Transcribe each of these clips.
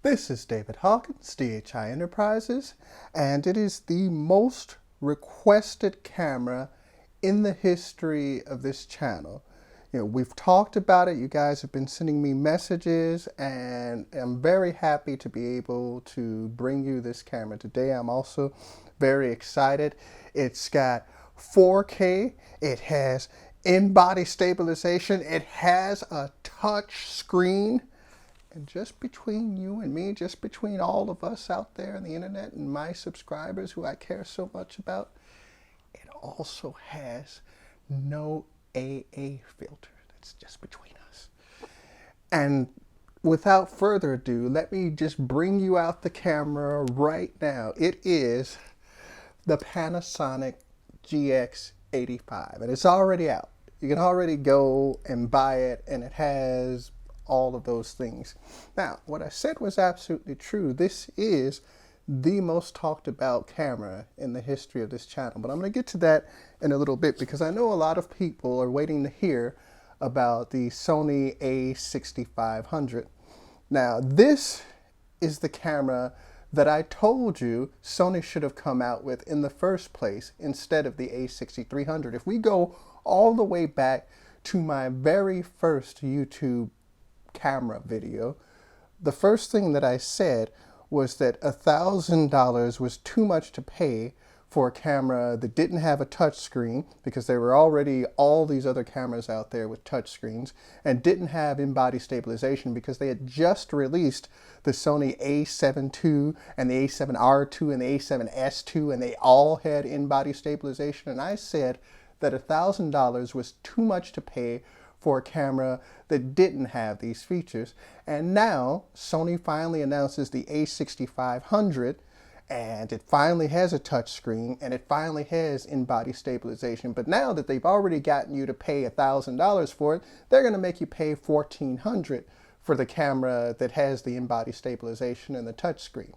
This is David Hawkins, DHI Enterprises, and it is the most requested camera in the history of this channel. We've talked about it. You guys have been sending me messages, and I'm very happy to be able to bring you this camera today. I'm also very excited. It's got 4K. It has in-body stabilization. It has a touch screen. And just between you and me, just between all of us out there on the internet and my subscribers who I care so much about, it also has no AA filter. That's just between us. And without further ado, let me just bring you out the camera right now. It is the Panasonic GX85, and it's already out. You can already go and buy it, and it has all of those things. Now, what I said was absolutely true. This is the most talked about camera in the history of this channel, but I'm going to get to that in a little bit because I know a lot of people are waiting to hear about the Sony a6500. Now, this is the camera that I told you Sony should have come out with in the first place instead of the a6300. If we go all the way back to my very first YouTube camera video, the first thing that I said was that $1,000 was too much to pay for a camera that didn't have a touch screen, because there were already all these other cameras out there with touch screens, and didn't have in-body stabilization because they had just released the Sony a7 II and the a7 R II and the a7S II, and they all had in-body stabilization. And I said that $1,000 was too much to pay for a camera that didn't have these features. And now Sony finally announces the a6500, and it finally has a touch screen, and it finally has in-body stabilization. But now that they've already gotten you to pay $1,000 for it, they're going to make you pay $1,400 for the camera that has the in-body stabilization and the touch screen.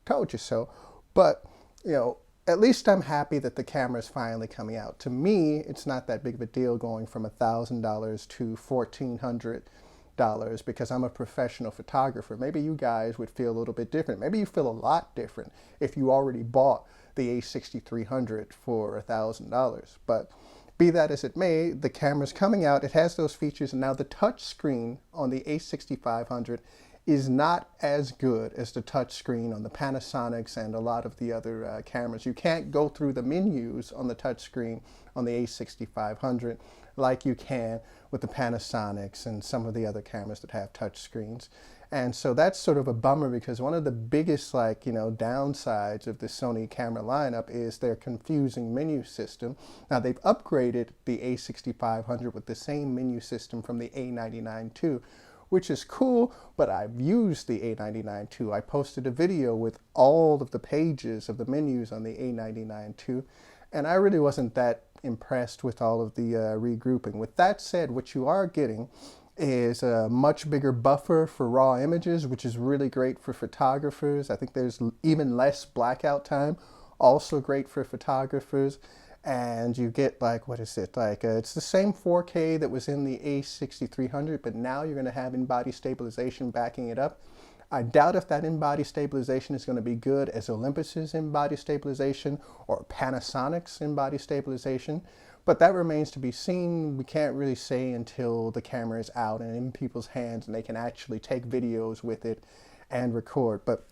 Told you so. But at least I'm happy that the camera is finally coming out. To me, it's not that big of a deal going from $1,000 to $1,400 because I'm a professional photographer. Maybe you guys would feel a little bit different. Maybe you feel a lot different if you already bought the a6300 for $1,000. But be that as it may, the camera's coming out. It has those features, and now the touch screen on the a6500 is not as good as the touch screen on the Panasonics and a lot of the other cameras. You can't go through the menus on the touch screen on the a6500 like you can with the Panasonics and some of the other cameras that have touch screens. And so that's sort of a bummer, because one of the biggest downsides of the Sony camera lineup is their confusing menu system. Now, they've upgraded the a6500 with the same menu system from the a99 II, which is cool, but I've used the a99 II. I posted a video with all of the pages of the menus on the a99 II, and I really wasn't that impressed with all of the regrouping. With that said, what you are getting is a much bigger buffer for raw images, which is really great for photographers. I think there's even less blackout time, also great for photographers. And you get it's the same 4K that was in the a6300, but now you're going to have in-body stabilization backing it up. I doubt if that in-body stabilization is going to be good as Olympus's in-body stabilization or Panasonic's in-body stabilization, but that remains to be seen. We can't really say until the camera is out and in people's hands and they can actually take videos with it and record. But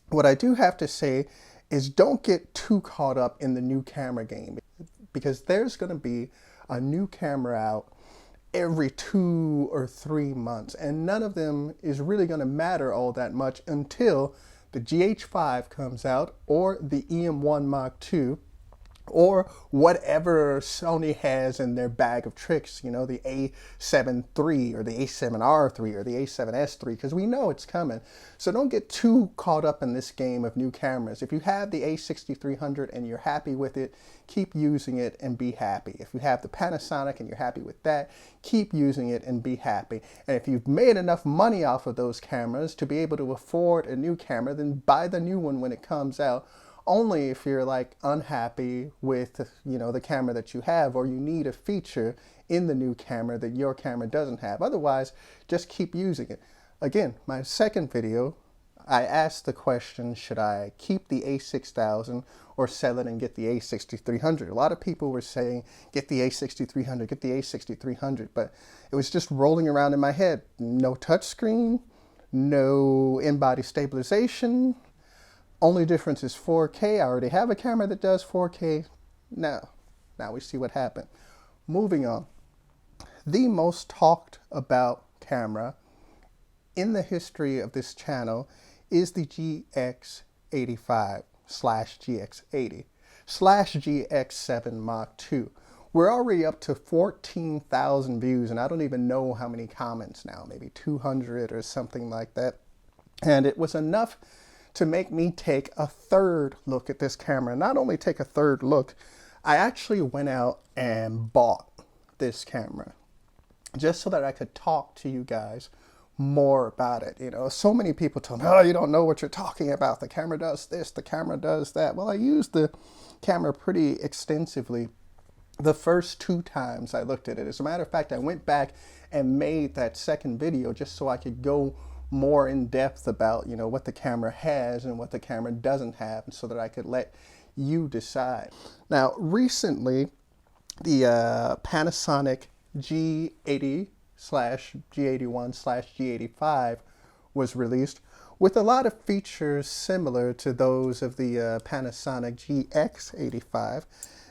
what I do have to say is don't get too caught up in the new camera game, because there's going to be a new camera out every 2 or 3 months, and none of them is really going to matter all that much until the GH5 comes out, or the EM1 Mark II, or whatever Sony has in their bag of tricks, the a7 III or the a7 R III or the a7S III, because we know it's coming. So don't get too caught up in this game of new cameras. If you have the a6300 and you're happy with it, keep using it and be happy. If you have the Panasonic and you're happy with that, keep using it and be happy. And if you've made enough money off of those cameras to be able to afford a new camera, then buy the new one when it comes out. Only if you're unhappy with the camera that you have, or you need a feature in the new camera that your camera doesn't have. Otherwise, just keep using it. Again, my second video I asked the question, should I keep the A6000 or sell it and get the A6300? A lot of people were saying, get the A6300, get the A6300, but it was just rolling around in my head. No touchscreen, no in-body stabilization. Only difference is 4K. I already have a camera that does 4K. Now we see what happened. Moving on. The most talked about camera in the history of this channel is the GX85 / GX80 / GX7 Mark II. We're already up to 14,000 views, and I don't even know how many comments now, maybe 200 or something like that. And it was enough to make me take a third look at this camera. Not only take a third look, I actually went out and bought this camera just so that I could talk to you guys more about it. You know, so many people tell me, oh, you don't know what you're talking about. The camera does this, the camera does that. Well, I used the camera pretty extensively the first 2 times I looked at it. As a matter of fact, I went back and made that second video just so I could go more in depth about, you know, what the camera has and what the camera doesn't have, so that I could let you decide. Now, recently, the Panasonic G80 / G81 / G85 was released with a lot of features similar to those of the Panasonic GX85.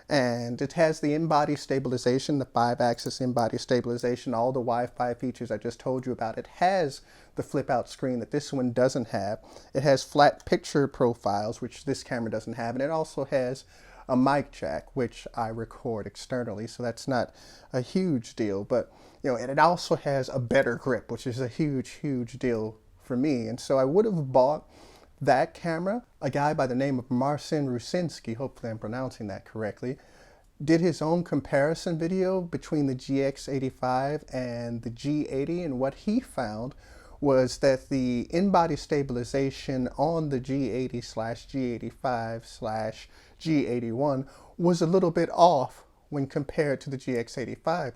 And it has the in-body stabilization, the 5-axis in-body stabilization, all the Wi-Fi features I just told you about. It has the flip-out screen that this one doesn't have. It has flat picture profiles, which this camera doesn't have. And it also has a mic jack, which I record externally, so that's not a huge deal. But, you know, and it also has a better grip, which is a huge deal for me. And so I would have bought that camera. A guy by the name of Marcin Rusinski, hopefully I'm pronouncing that correctly, did his own comparison video between the GX85 and the G80, and what he found was that the in-body stabilization on the G80 / G85 / G81 was a little bit off when compared to the GX85.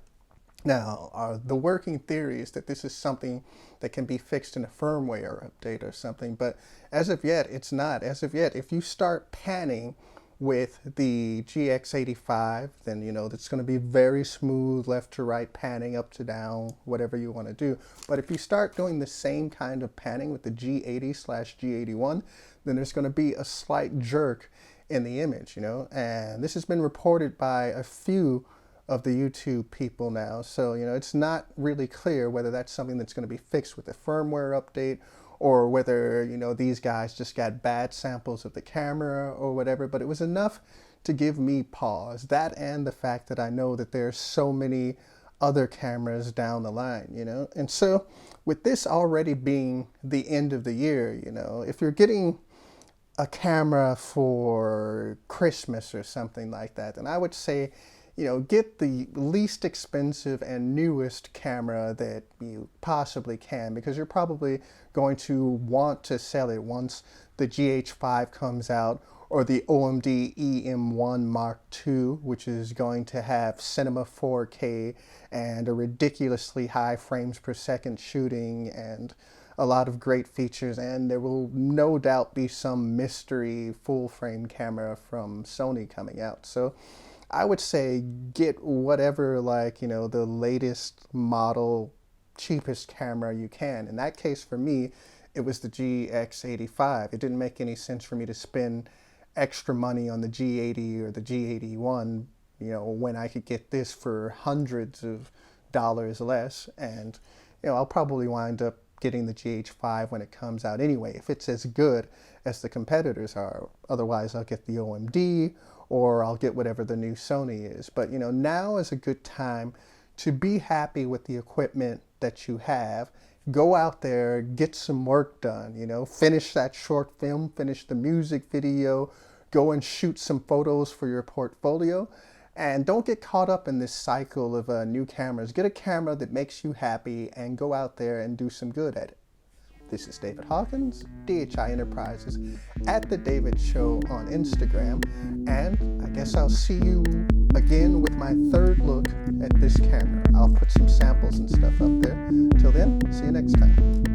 Now, the working theory is that this is something that can be fixed in a firmware update or something, but as of yet, it's not. As of yet, if you start panning with the GX85, then, you know, it's going to be very smooth left to right panning, up to down, whatever you want to do. But if you start doing the same kind of panning with the G80 / G81, then there's going to be a slight jerk in the image, you know, and this has been reported by a few of the YouTube people now. So, you know, it's not really clear whether that's something that's going to be fixed with a firmware update, or whether, you know, these guys just got bad samples of the camera or whatever. But it was enough to give me pause. That, and the fact that I know that there's so many other cameras down the line, you know. And so with this already being the end of the year, you know, if you're getting a camera for Christmas or something like that, then I would say, you know, get the least expensive and newest camera that you possibly can, because you're probably going to want to sell it once the GH5 comes out, or the OMD EM1 Mark II, which is going to have cinema 4K and a ridiculously high frames per second shooting and a lot of great features. And there will no doubt be some mystery full frame camera from Sony coming out. So I would say get whatever, like, you know, the latest model, cheapest camera you can. In that case, for me, it was the GX85. It didn't make any sense for me to spend extra money on the G80 or the G81, you know, when I could get this for hundreds of dollars less. And, you know, I'll probably wind up getting the GH5 when it comes out anyway, if it's as good as the competitors are. Otherwise, I'll get the OMD, or I'll get whatever the new Sony is. But, you know, now is a good time to be happy with the equipment that you have. Go out there, get some work done, you know, finish that short film, finish the music video, go and shoot some photos for your portfolio. And don't get caught up in this cycle of new cameras. Get a camera that makes you happy and go out there and do some good at it. This is David Hawkins, DHI Enterprises, at The David Show on Instagram. And I guess I'll see you again with my third look at this camera. I'll put some samples and stuff up there. Till then, see you next time.